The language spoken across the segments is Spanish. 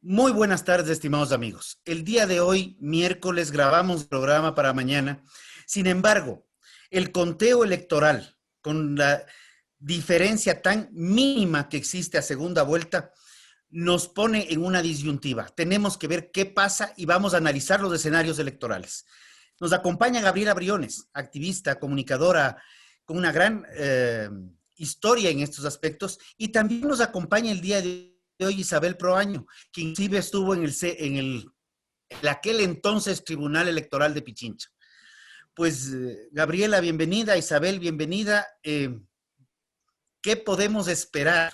Muy buenas tardes, estimados amigos. El día de hoy, miércoles, grabamos programa para mañana. Sin embargo, el conteo electoral, con la diferencia tan mínima que existe a segunda vuelta, nos pone en una disyuntiva. Tenemos que ver qué pasa y vamos a analizar los escenarios electorales. Nos acompaña Gabriela Briones, activista, comunicadora, con una gran historia en estos aspectos, y también nos acompaña el día de hoy Isabel Proaño, que inclusive estuvo en aquel entonces Tribunal Electoral de Pichincha. Pues Gabriela, bienvenida, Isabel, bienvenida. ¿Qué podemos esperar?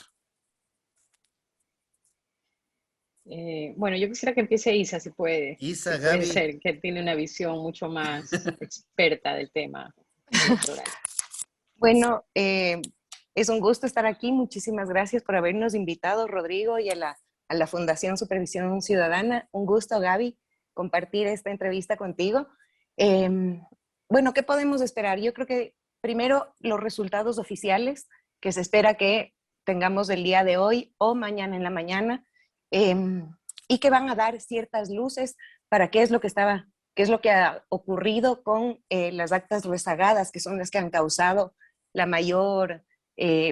Bueno, yo quisiera que empiece Isa, si puede, Isa, Gaby. ser, que tiene una visión mucho más experta del tema electoral. Bueno, es un gusto estar aquí. Muchísimas gracias por habernos invitado, Rodrigo, y a la Fundación Supervisión Ciudadana. Un gusto, Gaby, compartir esta entrevista contigo. Eh, bueno, ¿qué podemos esperar? Yo creo que primero los resultados oficiales que se espera que tengamos el día de hoy o mañana en la mañana, y que van a dar ciertas luces para qué es lo que ha ocurrido con las actas rezagadas, que son las que han causado la mayor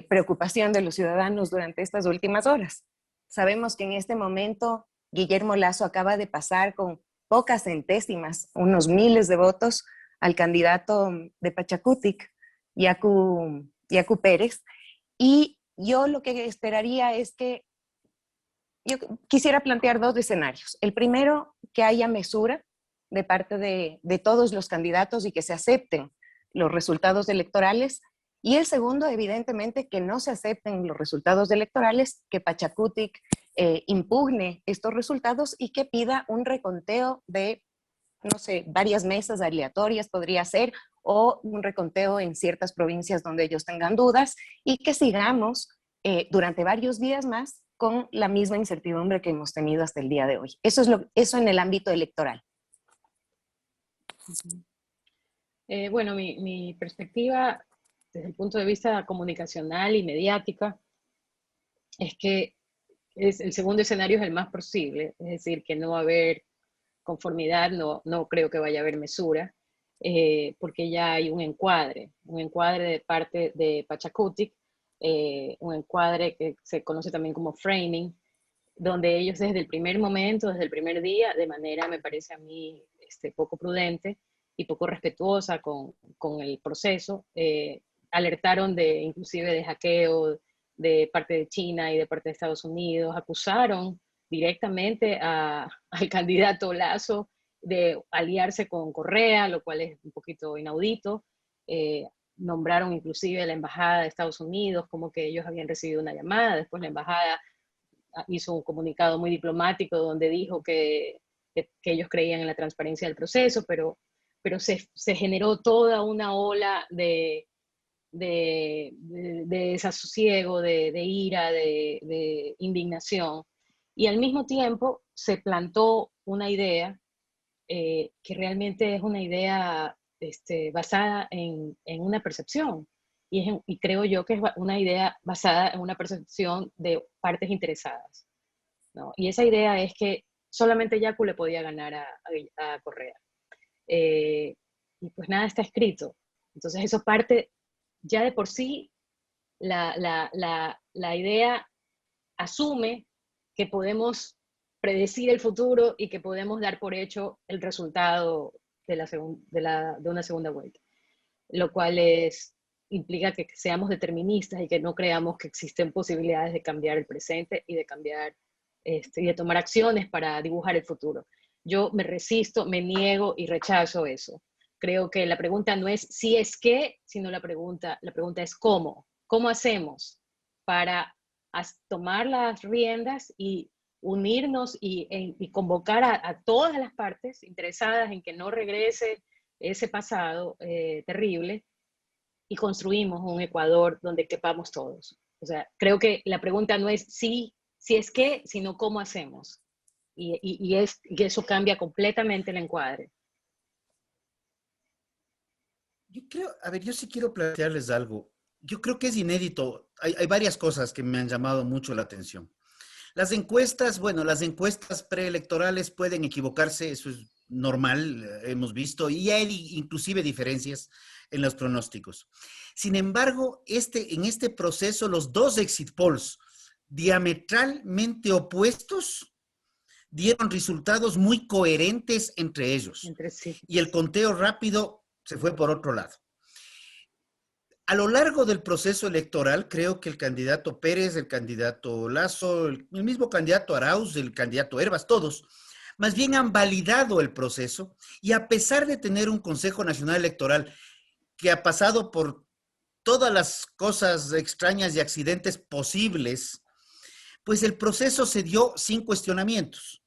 preocupación de los ciudadanos durante estas últimas horas. Sabemos que en este momento Guillermo Lasso acaba de pasar con pocas centésimas, unos miles de votos, al candidato de Pachacutic, Yacu Pérez. Y yo lo que esperaría es que yo quisiera plantear dos escenarios. El primero, que haya mesura de parte de todos los candidatos y que se acepten los resultados electorales. Y el segundo, evidentemente, que no se acepten los resultados electorales, que Pachacutic impugne estos resultados y que pida un reconteo de, no sé, varias mesas aleatorias podría ser, o un reconteo en ciertas provincias donde ellos tengan dudas, y que sigamos durante varios días más con la misma incertidumbre que hemos tenido hasta el día de hoy. Eso en el ámbito electoral. Bueno, mi perspectiva desde el punto de vista comunicacional y mediática es que el segundo escenario es el más posible, es decir, que no va a haber conformidad, no creo que vaya a haber mesura, porque ya hay un encuadre de parte de Pachacutic, un encuadre que se conoce también como framing, donde ellos desde el primer momento, desde el primer día, de manera, me parece a mí, poco prudente y poco respetuosa con el proceso, alertaron inclusive de hackeo de parte de China y de parte de Estados Unidos, acusaron directamente al candidato Lasso de aliarse con Correa, lo cual es un poquito inaudito. Nombraron inclusive a la embajada de Estados Unidos como que ellos habían recibido una llamada, después la embajada hizo un comunicado muy diplomático donde dijo que ellos creían en la transparencia del proceso, pero se generó toda una ola de desasosiego, de ira, de indignación. Y al mismo tiempo se plantó una idea que realmente es una idea basada en una percepción. Y creo yo que es una idea basada en una percepción de partes interesadas, ¿no? Y esa idea es que solamente Yacu le podía ganar a Correa. Y pues nada está escrito. Entonces eso parte ya de por sí, la idea asume que podemos predecir el futuro y que podemos dar por hecho el resultado de una segunda vuelta, lo cual implica que seamos deterministas y que no creamos que existen posibilidades de cambiar el presente y de cambiar y de tomar acciones para dibujar el futuro. Yo me resisto, me niego y rechazo eso. Creo que la pregunta no es si es que, sino la pregunta es cómo. ¿Cómo hacemos para tomar las riendas y unirnos y convocar a todas las partes interesadas en que no regrese ese pasado terrible y construimos un Ecuador donde quepamos todos? O sea, creo que la pregunta no es si es que, sino cómo hacemos. Y eso cambia completamente el encuadre. Yo creo, a ver, yo sí quiero plantearles algo. Yo creo que es inédito. Hay varias cosas que me han llamado mucho la atención. Las encuestas, bueno, las encuestas preelectorales pueden equivocarse, eso es normal, hemos visto, y hay inclusive diferencias en los pronósticos. Sin embargo, en este proceso, los dos exit polls diametralmente opuestos dieron resultados muy coherentes entre ellos. Entre sí. Y el conteo rápido se fue por otro lado. A lo largo del proceso electoral, creo que el candidato Pérez, el candidato Lasso, el mismo candidato Arauz, el candidato Hervas, todos, más bien han validado el proceso y a pesar de tener un Consejo Nacional Electoral que ha pasado por todas las cosas extrañas y accidentes posibles, pues el proceso se dio sin cuestionamientos.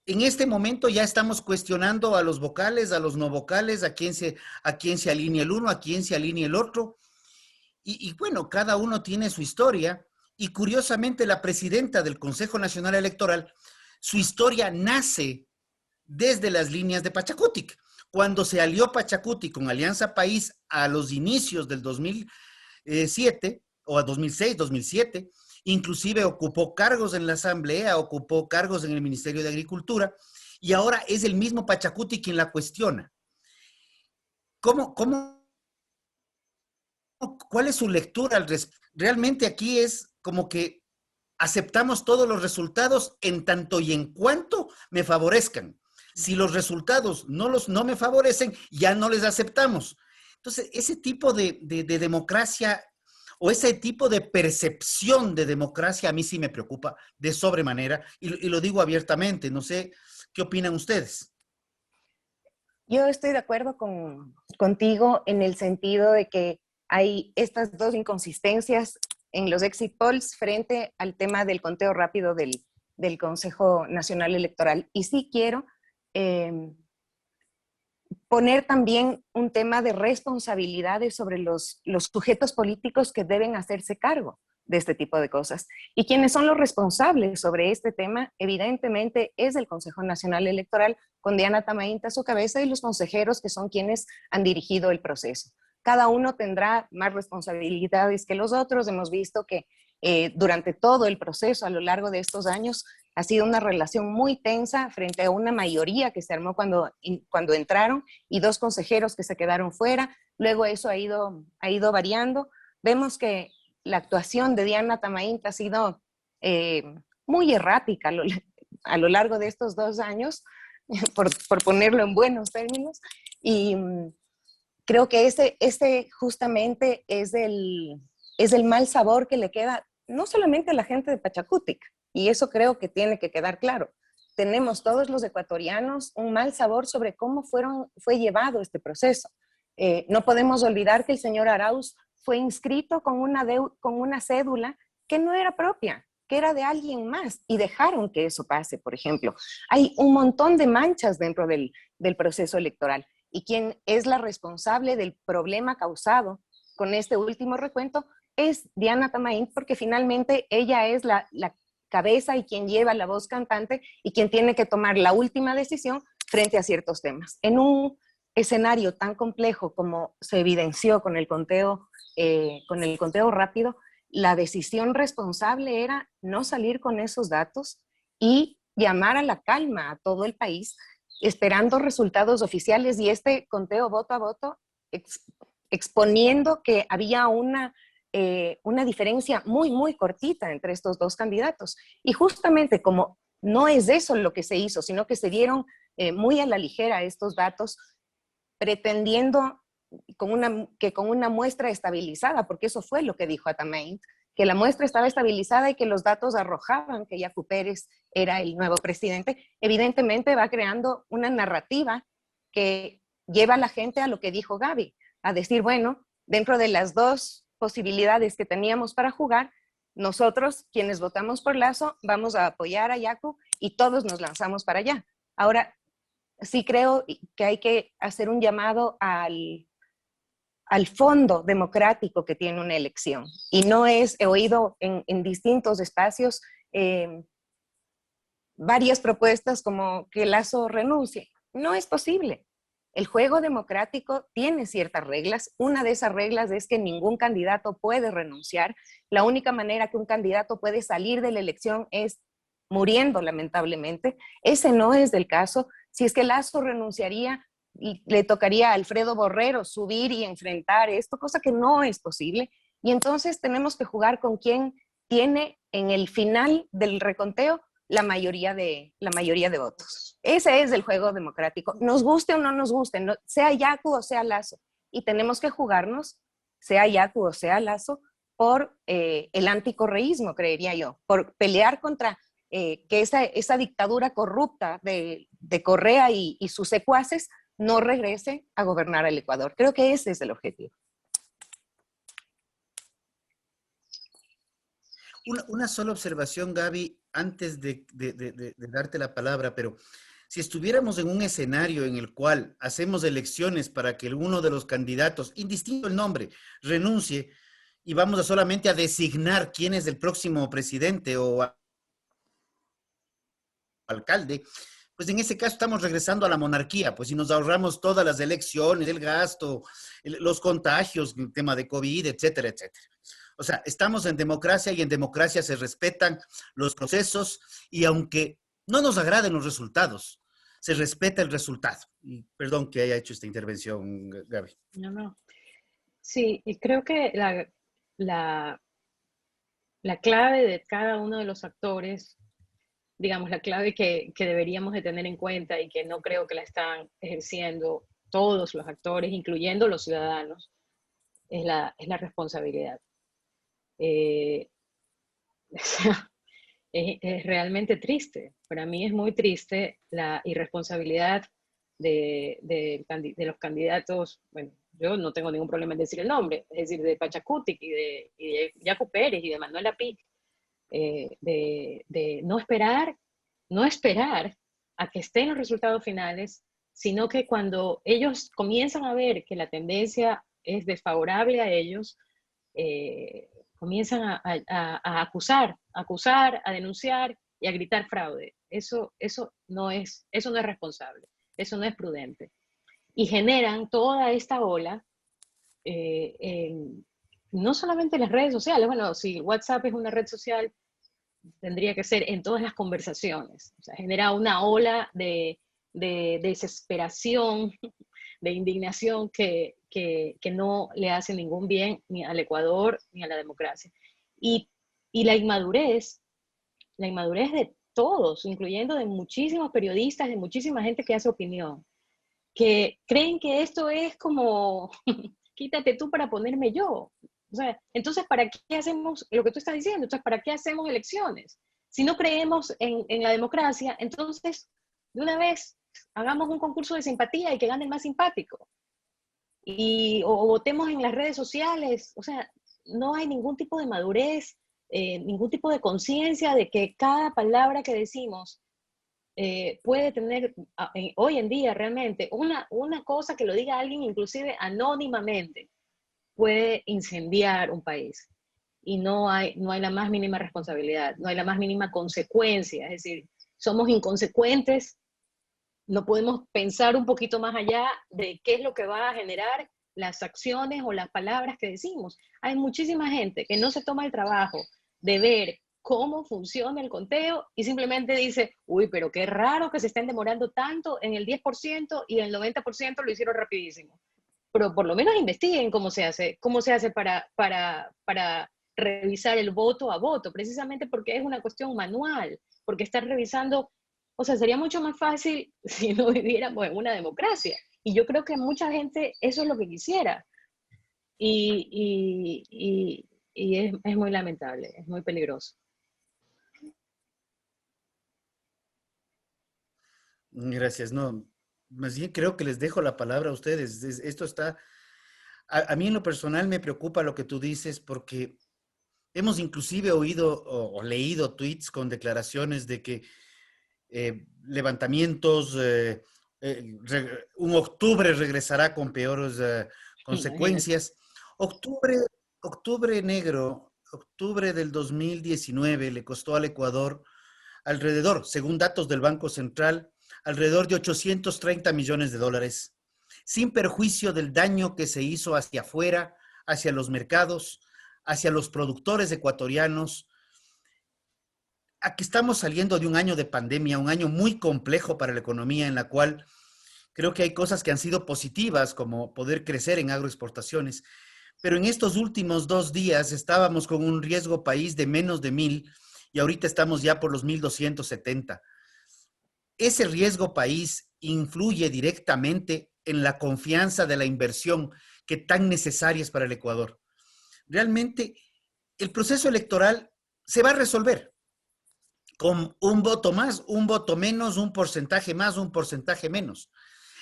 En este momento ya estamos cuestionando a los vocales, a los no vocales, a quién se alinea el uno, a quién se alinea el otro. Y bueno, cada uno tiene su historia. Y curiosamente, la presidenta del Consejo Nacional Electoral, su historia nace desde las líneas de Pachacutic. Cuando se alió Pachacutic con Alianza País a los inicios del 2007, o a 2006, 2007, inclusive ocupó cargos en la Asamblea, ocupó cargos en el Ministerio de Agricultura, y ahora es el mismo Pachacutic quien la cuestiona. ¿Cuál es su lectura al respecto? Realmente aquí es como que aceptamos todos los resultados en tanto y en cuanto me favorezcan. Si los resultados no me favorecen, ya no les aceptamos. Entonces, ese tipo de democracia o ese tipo de percepción de democracia a mí sí me preocupa de sobremanera y lo digo abiertamente. No sé qué opinan ustedes. Yo estoy de acuerdo contigo en el sentido de que hay estas dos inconsistencias en los exit polls frente al tema del conteo rápido del Consejo Nacional Electoral. Y sí quiero poner también un tema de responsabilidades sobre los sujetos políticos que deben hacerse cargo de este tipo de cosas. Y quienes son los responsables sobre este tema, evidentemente, es el Consejo Nacional Electoral, con Diana Tamainta a su cabeza y los consejeros que son quienes han dirigido el proceso. Cada uno tendrá más responsabilidades que los otros. Hemos visto que durante todo el proceso, a lo largo de estos años, ha sido una relación muy tensa frente a una mayoría que se armó cuando entraron y dos consejeros que se quedaron fuera. Luego eso ha ido variando. Vemos que la actuación de Diana Tamainta ha sido muy errática a lo largo de estos 2 años, por ponerlo en buenos términos. Y creo que ese justamente es el mal sabor que le queda no solamente a la gente de Pachacutic, y eso creo que tiene que quedar claro. Tenemos todos los ecuatorianos un mal sabor sobre cómo fue llevado este proceso. No podemos olvidar que el señor Arauz fue inscrito con una cédula que no era propia, que era de alguien más, y dejaron que eso pase, por ejemplo. Hay un montón de manchas dentro del proceso electoral, y quien es la responsable del problema causado con este último recuento es Diana Tamain, porque finalmente ella es la cabeza y quien lleva la voz cantante y quien tiene que tomar la última decisión frente a ciertos temas. En un escenario tan complejo como se evidenció con el conteo rápido, la decisión responsable era no salir con esos datos y llamar a la calma a todo el país, esperando resultados oficiales, y este conteo voto a voto exponiendo que había una diferencia muy, muy cortita entre estos dos candidatos. Y justamente como no es eso lo que se hizo, sino que se dieron muy a la ligera estos datos, pretendiendo que con una muestra estabilizada, porque eso fue lo que dijo Atamain, que la muestra estaba estabilizada y que los datos arrojaban que Yacu Pérez era el nuevo presidente, evidentemente va creando una narrativa que lleva a la gente a lo que dijo Gaby, a decir, bueno, dentro de las dos posibilidades que teníamos para jugar, nosotros, quienes votamos por Lasso, vamos a apoyar a Yacu y todos nos lanzamos para allá. Ahora, sí creo que hay que hacer un llamado al fondo democrático que tiene una elección. Y no es, he oído en distintos espacios varias propuestas como que Lasso renuncie. No es posible. El juego democrático tiene ciertas reglas. Una de esas reglas es que ningún candidato puede renunciar. La única manera que un candidato puede salir de la elección es muriendo lamentablemente. Ese no es el caso. Si es que Lasso renunciaría, y le tocaría a Alfredo Borrero subir y enfrentar esto, cosa que no es posible. Y entonces tenemos que jugar con quien tiene en el final del reconteo la mayoría de votos. Ese es el juego democrático. Nos guste o no nos guste, no, sea Yacu o sea Lasso. Y tenemos que jugarnos, sea Yacu o sea Lasso, por el anticorreísmo, creería yo, por pelear contra que esa dictadura corrupta de Correa y sus secuaces no regrese a gobernar el Ecuador. Creo que ese es el objetivo. Una sola observación, Gaby, antes de darte la palabra, pero si estuviéramos en un escenario en el cual hacemos elecciones para que uno de los candidatos, indistinto el nombre, renuncie y vamos a solamente a designar quién es el próximo presidente o alcalde, pues en ese caso estamos regresando a la monarquía, pues si nos ahorramos todas las elecciones, el gasto, los contagios, el tema de COVID, etcétera, etcétera. O sea, estamos en democracia y en democracia se respetan los procesos y aunque no nos agraden los resultados, se respeta el resultado. Y perdón que haya hecho esta intervención, Gaby. No, no. Sí, y creo que la, la clave de cada uno de los actores, digamos, la clave que deberíamos de tener en cuenta y que no creo que la están ejerciendo todos los actores, incluyendo los ciudadanos, es la responsabilidad. O sea, es realmente triste. Para mí es muy triste la irresponsabilidad de los candidatos. Bueno, yo no tengo ningún problema en decir el nombre, es decir, de Pachacutic y de Yacu Pérez y de Manuela Pic, de no esperar a que estén los resultados finales, sino que cuando ellos comienzan a ver que la tendencia es desfavorable a ellos, comienzan a acusar, a denunciar y a gritar fraude. Eso no es responsable, eso no es prudente. Y generan toda esta ola, no solamente en las redes sociales, bueno, si WhatsApp es una red social, tendría que ser en todas las conversaciones. O sea, genera una ola de desesperación, de indignación que no le hace ningún bien ni al Ecuador ni a la democracia. Y la inmadurez de todos, incluyendo de muchísimos periodistas, de muchísima gente que hace opinión, que creen que esto es como, quítate tú para ponerme yo. O sea, entonces, ¿para qué hacemos lo que tú estás diciendo? Entonces, ¿para qué hacemos elecciones? Si no creemos en la democracia, entonces, de una vez, hagamos un concurso de simpatía y que gane el más simpático. O votemos en las redes sociales. O sea, no hay ningún tipo de madurez, ningún tipo de conciencia de que cada palabra que decimos puede tener hoy en día realmente una cosa que lo diga alguien inclusive anónimamente puede incendiar un país y no hay la más mínima responsabilidad, no hay la más mínima consecuencia, es decir, somos inconsecuentes, no podemos pensar un poquito más allá de qué es lo que va a generar las acciones o las palabras que decimos. Hay muchísima gente que no se toma el trabajo de ver cómo funciona el conteo y simplemente dice, uy, pero qué raro que se estén demorando tanto en el 10% y el 90% lo hicieron rapidísimo. Pero por lo menos investiguen cómo se hace para revisar el voto a voto, precisamente porque es una cuestión manual, porque estar revisando, o sea, sería mucho más fácil si no viviéramos en una democracia. Y yo creo que mucha gente eso es lo que quisiera. Y es muy lamentable, es muy peligroso. Gracias, no, más bien creo que les dejo la palabra a ustedes. Esto está, a mí en lo personal me preocupa lo que tú dices porque hemos inclusive oído o leído tweets con declaraciones de que levantamientos, un octubre regresará con peores consecuencias. Octubre negro, octubre del 2019 le costó al Ecuador alrededor, según datos del Banco Central, alrededor de 830 millones de dólares, sin perjuicio del daño que se hizo hacia afuera, hacia los mercados, hacia los productores ecuatorianos. a que estamos saliendo de un año de pandemia, un año muy complejo para la economía, en la cual creo que hay cosas que han sido positivas, como poder crecer en agroexportaciones, pero en estos últimos 2 días estábamos con un riesgo país de menos de 1.000 y ahorita estamos ya por los 1.270. Ese riesgo país influye directamente en la confianza de la inversión que tan necesaria es para el Ecuador. Realmente, el proceso electoral se va a resolver con un voto más, un voto menos, un porcentaje más, un porcentaje menos.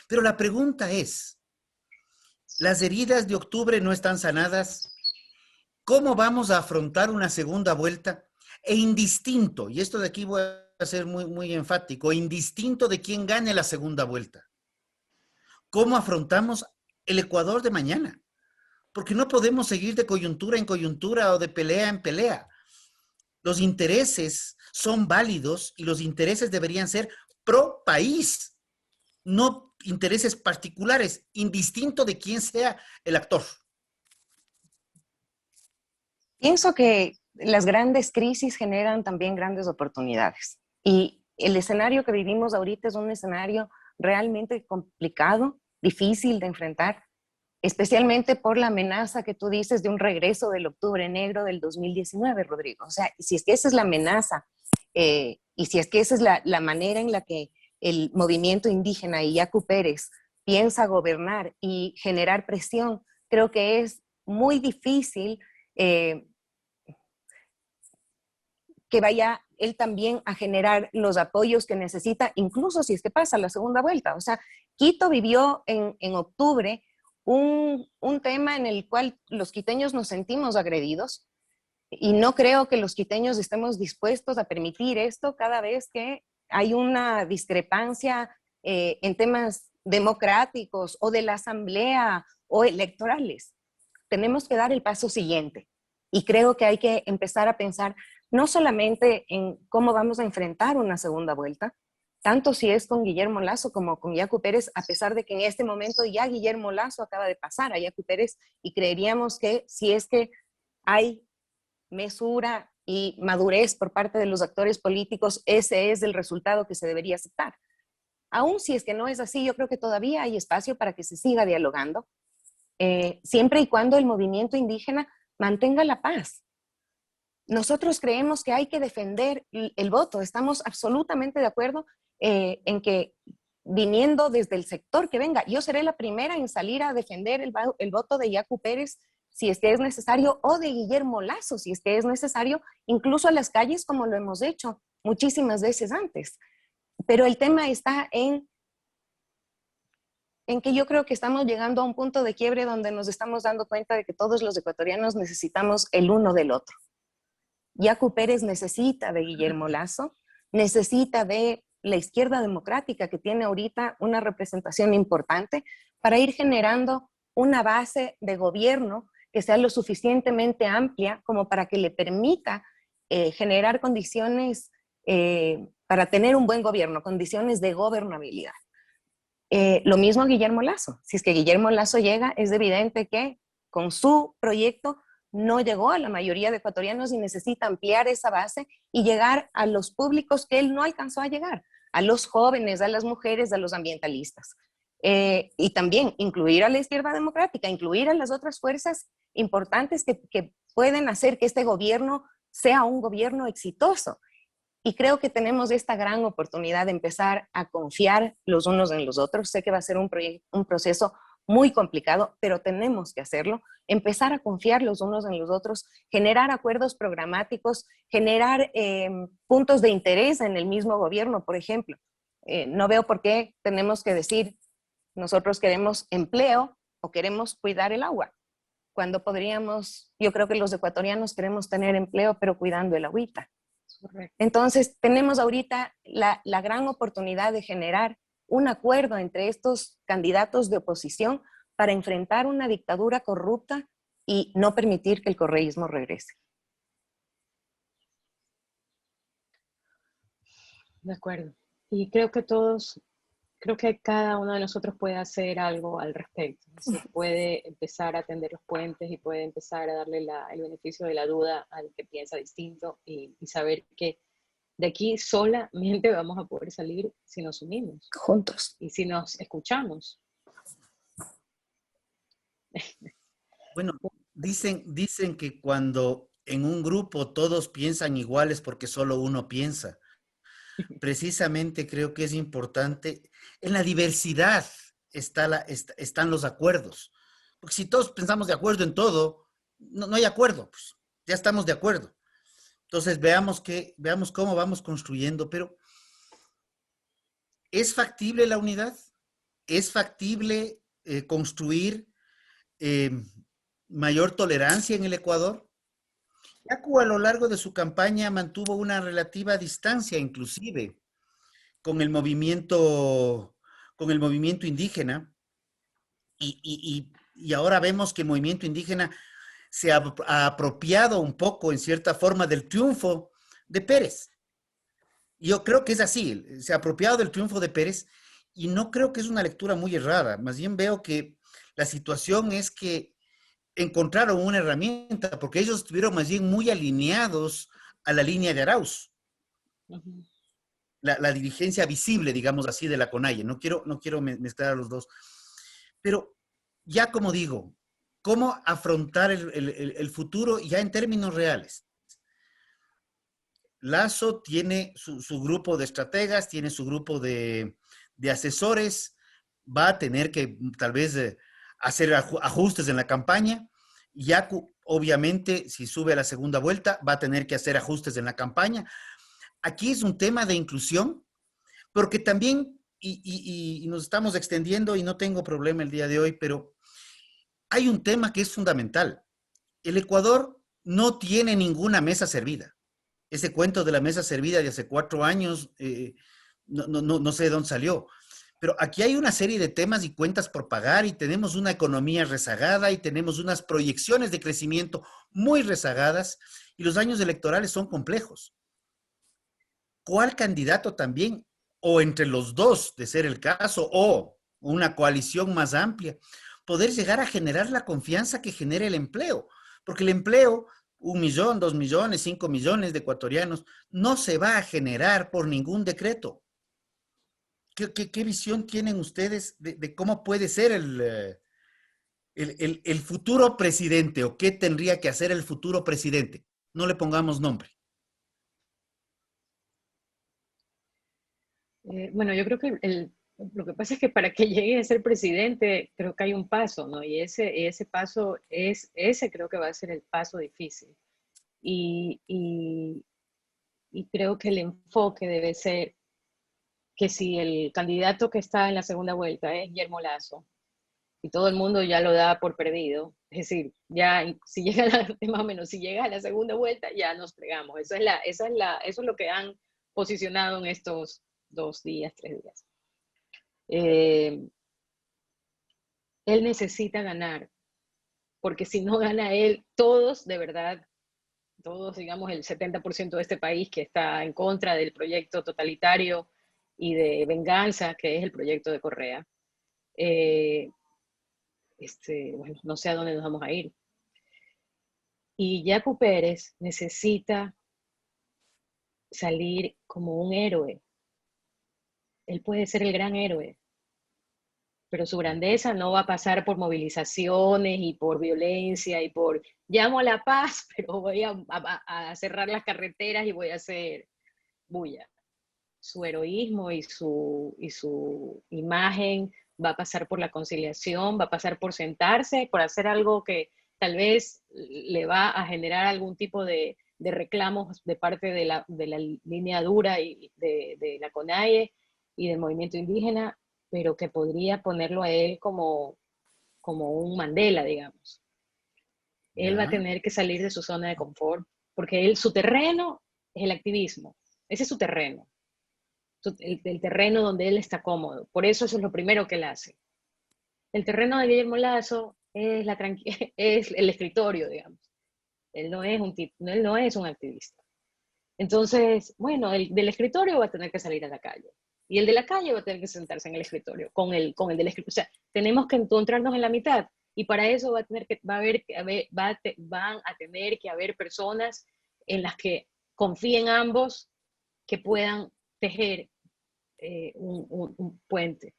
Pero la pregunta es, las heridas de octubre no están sanadas. ¿Cómo vamos a afrontar una segunda vuelta? E indistinto, y esto de aquí voy a ser muy enfático, indistinto de quién gane la segunda vuelta. ¿Cómo afrontamos el Ecuador de mañana? Porque no podemos seguir de coyuntura en coyuntura o de pelea en pelea. Los intereses son válidos y los intereses deberían ser pro país, no intereses particulares, indistinto de quién sea el actor. Pienso que las grandes crisis generan también grandes oportunidades. Y el escenario que vivimos ahorita es un escenario realmente complicado, difícil de enfrentar, especialmente por la amenaza que tú dices de un regreso del octubre negro del 2019, Rodrigo. O sea, si es que esa es la amenaza y si es que esa es la manera en la que el movimiento indígena y Yacu Pérez piensa gobernar y generar presión, creo que es muy difícil eh, que vaya él también a generar los apoyos que necesita, incluso si es que pasa la segunda vuelta. O sea, Quito vivió en octubre un tema en el cual los quiteños nos sentimos agredidos y no creo que los quiteños estemos dispuestos a permitir esto cada vez que hay una discrepancia en temas democráticos o de la asamblea o electorales. Tenemos que dar el paso siguiente y creo que hay que empezar a pensar no solamente en cómo vamos a enfrentar una segunda vuelta, tanto si es con Guillermo Lasso como con Yacu Pérez, a pesar de que en este momento ya Guillermo Lasso acaba de pasar a Yacu Pérez y creeríamos que si es que hay mesura y madurez por parte de los actores políticos, ese es el resultado que se debería aceptar. Aún si es que no es así, yo creo que todavía hay espacio para que se siga dialogando, siempre y cuando el movimiento indígena mantenga la paz. Nosotros creemos que hay que defender el voto, estamos absolutamente de acuerdo en que viniendo desde el sector que venga, yo seré la primera en salir a defender el voto de Yacu Pérez si es que es necesario, o de Guillermo Lasso si es que es necesario, incluso a las calles como lo hemos hecho muchísimas veces antes. Pero el tema está en que yo creo que estamos llegando a un punto de quiebre donde nos estamos dando cuenta de que todos los ecuatorianos necesitamos el uno del otro. Yacu Pérez necesita de Guillermo Lasso, necesita de la izquierda democrática que tiene ahorita una representación importante para ir generando una base de gobierno que sea lo suficientemente amplia como para que le permita generar condiciones para tener un buen gobierno, condiciones de gobernabilidad. Lo mismo Guillermo Lasso. Si es que Guillermo Lasso llega, es evidente que con su proyecto no llegó a la mayoría de ecuatorianos y necesita ampliar esa base y llegar a los públicos que él no alcanzó a llegar, a los jóvenes, a las mujeres, a los ambientalistas. Y también incluir a la izquierda democrática, incluir a las otras fuerzas importantes que pueden hacer que este gobierno sea un gobierno exitoso. Y creo que tenemos esta gran oportunidad de empezar a confiar los unos en los otros. Sé que va a ser un proceso muy complicado, pero tenemos que hacerlo. Empezar a confiar los unos en los otros, generar acuerdos programáticos, generar puntos de interés en el mismo gobierno, por ejemplo. No veo por qué tenemos que decir, nosotros queremos empleo o queremos cuidar el agua, cuando podríamos, yo creo que los ecuatorianos queremos tener empleo, pero cuidando el agüita. Correcto. Entonces, tenemos ahorita la gran oportunidad de generar un acuerdo entre estos candidatos de oposición para enfrentar una dictadura corrupta y no permitir que el correísmo regrese. De acuerdo. Y creo que cada uno de nosotros puede hacer algo al respecto. Se puede empezar a tender los puentes y puede empezar a darle el beneficio de la duda al que piensa distinto y saber que De aquí solamente vamos a poder salir si nos unimos Juntos. y si nos escuchamos. Bueno, dicen que cuando en un grupo todos piensan iguales porque solo uno piensa. Precisamente creo que es importante. En la diversidad están los acuerdos. Porque si todos pensamos de acuerdo en todo, no hay acuerdo, pues ya estamos de acuerdo. Entonces veamos cómo vamos construyendo, pero ¿es factible la unidad? ¿Es factible construir eh, mayor tolerancia en el Ecuador? Yacu a lo largo de su campaña mantuvo una relativa distancia, inclusive, con el movimiento, con el movimiento indígena, y ahora vemos que el movimiento indígena se ha apropiado un poco, en cierta forma, del triunfo de Pérez. Yo creo que es así, se ha apropiado del triunfo de Pérez, y no creo que es una lectura muy errada, más bien veo que la situación es que encontraron una herramienta, porque ellos estuvieron más bien muy alineados a la línea de Arauz, la dirigencia visible, digamos así, de la CONAIE. No quiero mezclar a los dos. Pero ya como digo, ¿cómo afrontar el futuro ya en términos reales? Lazo tiene su grupo de estrategas, tiene su grupo de asesores, va a tener que tal vez hacer ajustes en la campaña. Yacu, obviamente, si sube a la segunda vuelta, va a tener que hacer ajustes en la campaña. Aquí es un tema de inclusión, porque también, y nos estamos extendiendo y no tengo problema el día de hoy, pero hay un tema que es fundamental. El Ecuador no tiene ninguna mesa servida. Ese cuento de la mesa servida de hace 4 años, no sé de dónde salió. Pero aquí hay una serie de temas y cuentas por pagar, y tenemos una economía rezagada y tenemos unas proyecciones de crecimiento muy rezagadas, y los años electorales son complejos. ¿Cuál candidato también, o entre los dos, de ser el caso, o una coalición más amplia, poder llegar a generar la confianza que genere el empleo? Porque el empleo, 1 millón, 2 millones, 5 millones de ecuatorianos, no se va a generar por ningún decreto. ¿Qué visión tienen ustedes de cómo puede ser el futuro presidente, o qué tendría que hacer el futuro presidente? No le pongamos nombre. Bueno, yo creo que lo que pasa es que para que llegue a ser presidente, creo que hay un paso, ¿no? Y ese paso ese creo que va a ser el paso difícil. Y creo que el enfoque debe ser que si el candidato que está en la segunda vuelta es Guillermo Lasso, y todo el mundo ya lo da por perdido, es decir, ya si llega más o menos, si llega a la segunda vuelta, ya nos fregamos. Eso es lo que han posicionado en estos 2 días, 3 días. Él necesita ganar, porque si no gana él, todos, de verdad, todos, digamos, el 70% de este país que está en contra del proyecto totalitario y de venganza, que es el proyecto de Correa, bueno, no sé a dónde nos vamos a ir. Y Yacu Pérez necesita salir como un héroe. Él puede ser el gran héroe, pero su grandeza no va a pasar por movilizaciones y por violencia y por llamo a la paz, pero voy a cerrar las carreteras y voy a hacer bulla. Su heroísmo y su imagen va a pasar por la conciliación, va a pasar por sentarse, por hacer algo que tal vez le va a generar algún tipo de reclamos de parte de la línea dura y de la CONAIE y del movimiento indígena, pero que podría ponerlo a él como un Mandela, digamos. Él va a tener que salir de su zona de confort, porque su terreno es el activismo, ese es su terreno, el terreno donde él está cómodo, por eso es lo primero que él hace. El terreno de Guillermo Lasso es, es el escritorio, digamos. Él no es un activista. Entonces, bueno, el del escritorio va a tener que salir a la calle. Y el de la calle va a tener que sentarse en el escritorio, con el del escritorio. O sea, tenemos que encontrarnos en la mitad. Y para eso van a tener que haber personas en las que confíen ambos que puedan tejer un puente.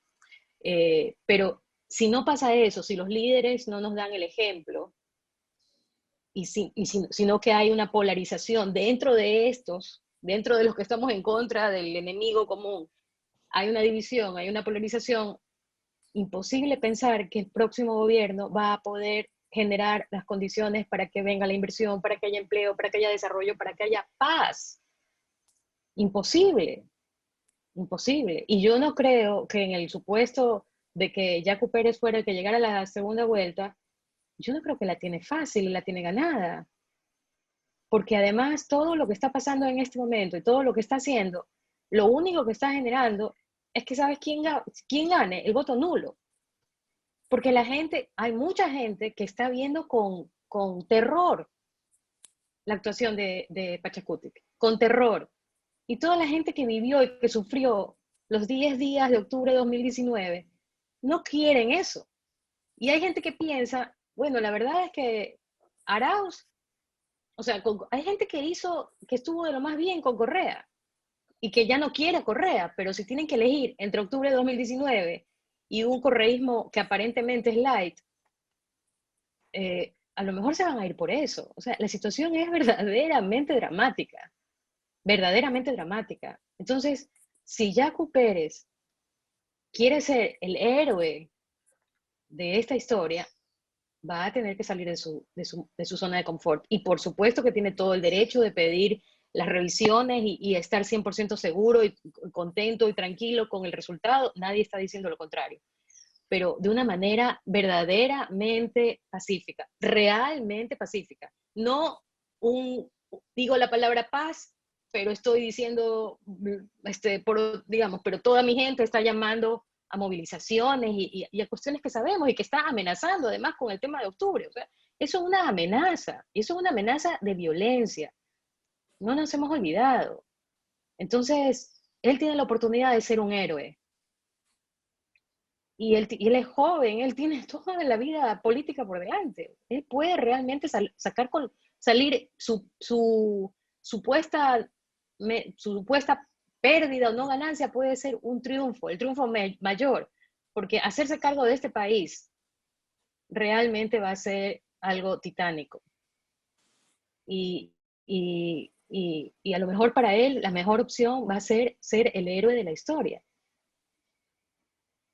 Pero si no pasa eso, si los líderes no nos dan el ejemplo, sino que hay una polarización dentro de estos, dentro de los que estamos en contra del enemigo común, hay una división, hay una polarización, imposible pensar que el próximo gobierno va a poder generar las condiciones para que venga la inversión, para que haya empleo, para que haya desarrollo, para que haya paz. Imposible, imposible. Y yo no creo que en el supuesto de que Yacu Pérez fuera el que llegara a la segunda vuelta, yo no creo que la tiene fácil, la tiene ganada. Porque además todo lo que está pasando en este momento y todo lo que está haciendo, lo único que está generando es que ¿sabes quién gane? El voto nulo. Porque la gente, hay mucha gente que está viendo con terror la actuación de Pachacutic, con terror. Y toda la gente que vivió y que sufrió los 10 días de octubre de 2019, no quieren eso. Y hay gente que piensa, bueno, la verdad es que Arauz, o sea, hay gente que estuvo de lo más bien con Correa y que ya no quiere a Correa, pero si tienen que elegir entre octubre de 2019 y un correísmo que aparentemente es light, a lo mejor se van a ir por eso. O sea, la situación es verdaderamente dramática, verdaderamente dramática. Entonces, si Yacu Pérez quiere ser el héroe de esta historia, va a tener que salir de su zona de confort. Y por supuesto que tiene todo el derecho de pedir las revisiones y estar 100% seguro y contento y tranquilo con el resultado. Nadie está diciendo lo contrario. Pero de una manera verdaderamente pacífica, realmente pacífica. No digo la palabra paz, pero estoy diciendo, digamos, pero toda mi gente está llamando a movilizaciones y a cuestiones que sabemos y que está amenazando además con el tema de octubre. O sea, eso es una amenaza, y eso es una amenaza de violencia. No nos hemos olvidado. Entonces, él tiene la oportunidad de ser un héroe. Y él es joven, él tiene toda la vida política por delante. Él puede realmente salir su supuesta pérdida o no ganancia puede ser un triunfo, el triunfo mayor, porque hacerse cargo de este país realmente va a ser algo titánico. Y a lo mejor para él la mejor opción va a ser el héroe de la historia.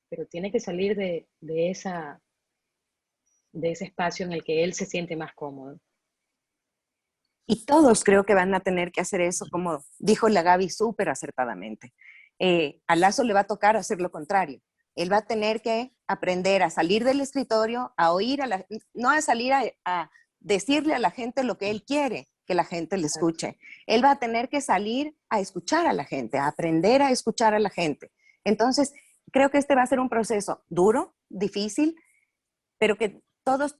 Pero tiene que salir de ese espacio en el que él se siente más cómodo. Y todos creo que van a tener que hacer eso, como dijo la Gaby súper acertadamente. A Lazo le va a tocar hacer lo contrario. Él va a tener que aprender a salir del escritorio, a oír, no a salir a decirle a la gente lo que él quiere que la gente le escuche. Él va a tener que salir a escuchar a la gente, a aprender a escuchar a la gente. Entonces, creo que este va a ser un proceso duro, difícil, pero que todos,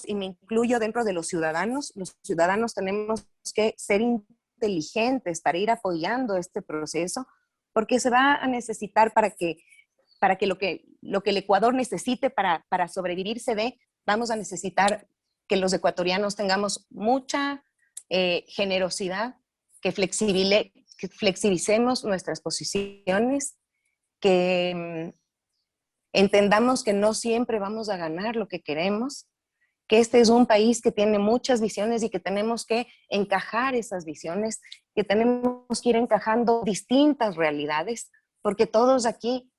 y me incluyo dentro de los ciudadanos tenemos que ser inteligentes para ir apoyando este proceso, porque se va a necesitar para que lo que el Ecuador necesite para sobrevivir se dé, vamos a necesitar que los ecuatorianos tengamos mucha generosidad, que flexibilicemos nuestras posiciones, que entendamos que no siempre vamos a ganar lo que queremos, que este es un país que tiene muchas visiones y que tenemos que encajar esas visiones, que tenemos que ir encajando distintas realidades, porque todos aquí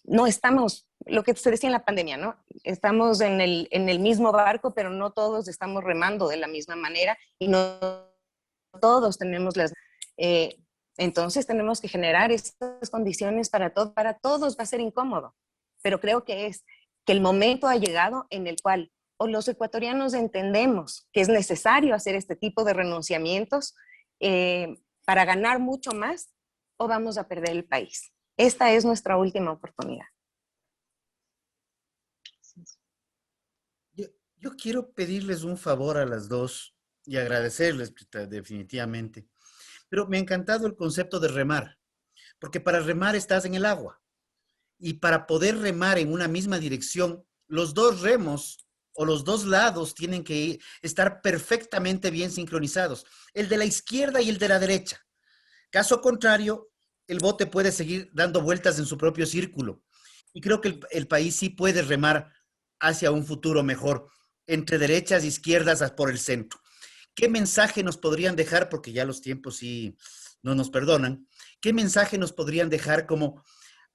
no estamos, lo que se decía en la pandemia, ¿no? Estamos en el mismo barco, pero no todos estamos remando de la misma manera y no todos tenemos las... entonces tenemos que generar estas condiciones para todos va a ser incómodo, pero creo que el momento ha llegado en el cual o los ecuatorianos entendemos que es necesario hacer este tipo de renunciamientos para ganar mucho más o vamos a perder el país. Esta es nuestra última oportunidad. Yo quiero pedirles un favor a las dos y agradecerles definitivamente. Pero me ha encantado el concepto de remar, porque para remar estás en el agua. Y para poder remar en una misma dirección, los dos remos o los dos lados tienen que estar perfectamente bien sincronizados, el de la izquierda y el de la derecha. Caso contrario, el bote puede seguir dando vueltas en su propio círculo. Y creo que el país sí puede remar hacia un futuro mejor, entre derechas, izquierdas, por el centro. ¿Qué mensaje nos podrían dejar? Porque ya los tiempos sí no nos perdonan. ¿Qué mensaje nos podrían dejar como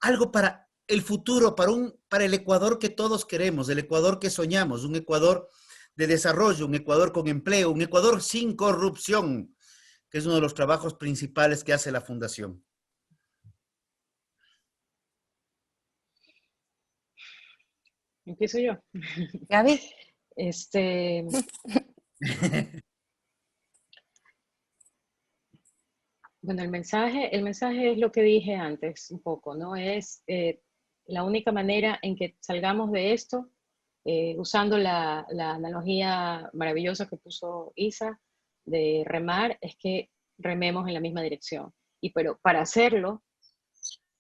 algo para el futuro, para el Ecuador que todos queremos, el Ecuador que soñamos, un Ecuador de desarrollo, un Ecuador con empleo, un Ecuador sin corrupción, que es uno de los trabajos principales que hace la Fundación? Empiezo yo. Gaby. Este, bueno, el mensaje es lo que dije antes un poco, ¿no? Es la única manera en que salgamos de esto, usando la analogía maravillosa que puso Isa de remar, es que rememos en la misma dirección. Pero para hacerlo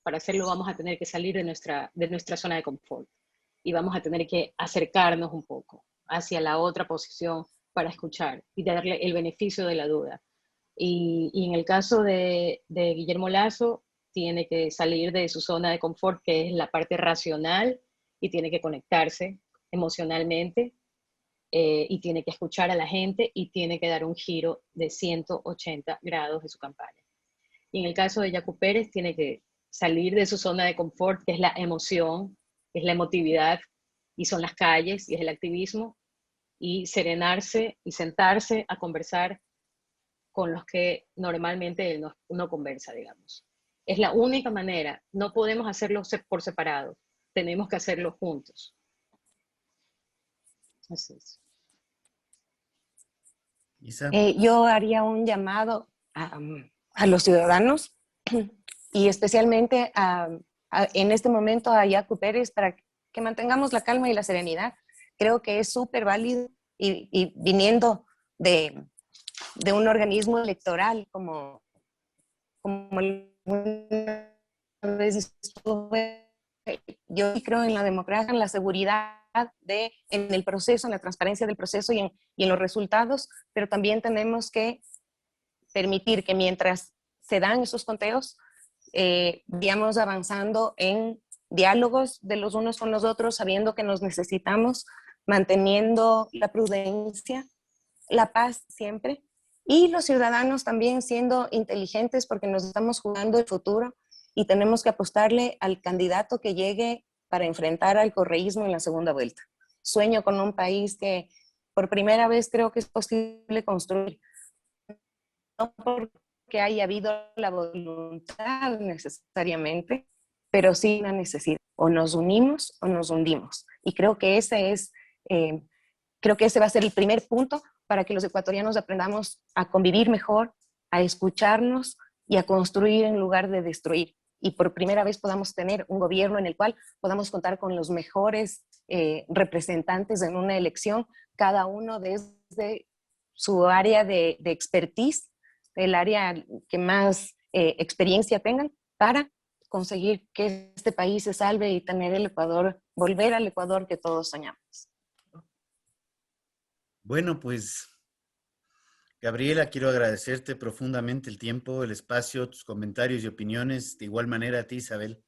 vamos a tener que salir de nuestra zona de confort y vamos a tener que acercarnos un poco hacia la otra posición para escuchar y darle el beneficio de la duda. Y en el caso de Guillermo Lasso, tiene que salir de su zona de confort, que es la parte racional, y tiene que conectarse emocionalmente, y tiene que escuchar a la gente y tiene que dar un giro de 180 grados de su campaña. Y en el caso de Yacu Pérez, tiene que salir de su zona de confort, que es la emoción, que es la emotividad, y son las calles, y es el activismo, y serenarse y sentarse a conversar con los que normalmente él no conversa, digamos. Es la única manera. No podemos hacerlo por separado. Tenemos que hacerlo juntos. Así es. Isa. Yo haría un llamado a los ciudadanos y especialmente en este momento a Yacu Pérez para que mantengamos la calma y la serenidad. Creo que es súper válido y viniendo de un organismo electoral como yo creo en la democracia, en la seguridad en el proceso, en la transparencia del proceso y en los resultados, pero también tenemos que permitir que mientras se dan esos conteos, vayamos avanzando en diálogos de los unos con los otros, sabiendo que nos necesitamos, manteniendo la prudencia, la paz siempre, y los ciudadanos también siendo inteligentes porque nos estamos jugando el futuro y tenemos que apostarle al candidato que llegue para enfrentar al correísmo en la segunda vuelta. Sueño con un país que por primera vez creo que es posible construir, no porque haya habido la voluntad necesariamente, pero sí una necesidad. O nos unimos o nos hundimos. Y creo que creo que ese va a ser el primer punto para que los ecuatorianos aprendamos a convivir mejor, a escucharnos y a construir en lugar de destruir. Y por primera vez podamos tener un gobierno en el cual podamos contar con los mejores representantes en una elección, cada uno desde su área de expertise, el área que más experiencia tengan, para conseguir que este país se salve y tener el Ecuador, volver al Ecuador que todos soñamos. Bueno, pues, Gabriela, quiero agradecerte profundamente el tiempo, el espacio, tus comentarios y opiniones. De igual manera a ti, Isabel.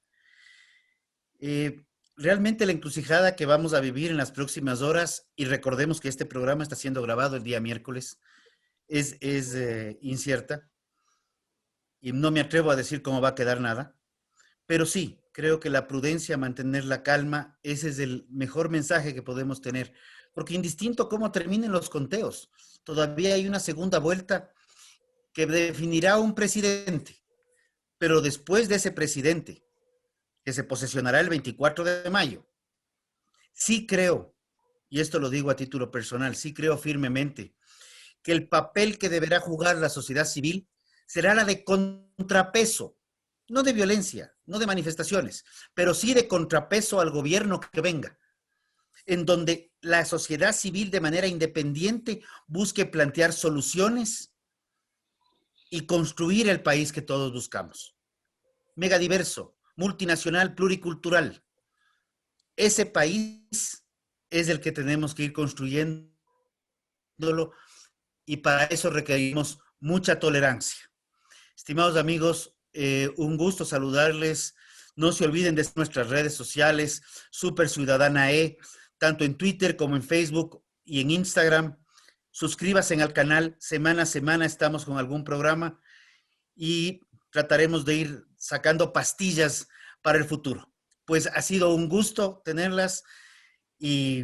Realmente la encrucijada que vamos a vivir en las próximas horas, y recordemos que este programa está siendo grabado el día miércoles, es incierta, y no me atrevo a decir cómo va a quedar nada, pero sí, creo que la prudencia, mantener la calma, ese es el mejor mensaje que podemos tener, porque indistinto cómo terminen los conteos, todavía hay una segunda vuelta que definirá un presidente, pero después de ese presidente, que se posesionará el 24 de mayo, sí creo, y esto lo digo a título personal, sí creo firmemente que el papel que deberá jugar la sociedad civil será la de contrapeso, no de violencia, no de manifestaciones, pero sí de contrapeso al gobierno que venga, en donde la sociedad civil de manera independiente busque plantear soluciones y construir el país que todos buscamos. Megadiverso, multinacional, pluricultural. Ese país es el que tenemos que ir construyéndolo, y para eso requerimos mucha tolerancia. Estimados amigos, un gusto saludarles. No se olviden de nuestras redes sociales, Super Ciudadana E, tanto en Twitter como en Facebook y en Instagram. Suscríbase al canal, semana a semana estamos con algún programa y trataremos de ir sacando pastillas para el futuro. Pues ha sido un gusto tenerlas y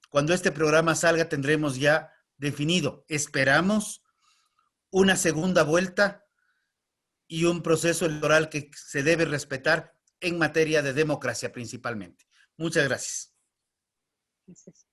cuando este programa salga tendremos ya definido, esperamos, una segunda vuelta y un proceso electoral que se debe respetar en materia de democracia principalmente. Muchas gracias. Gracias.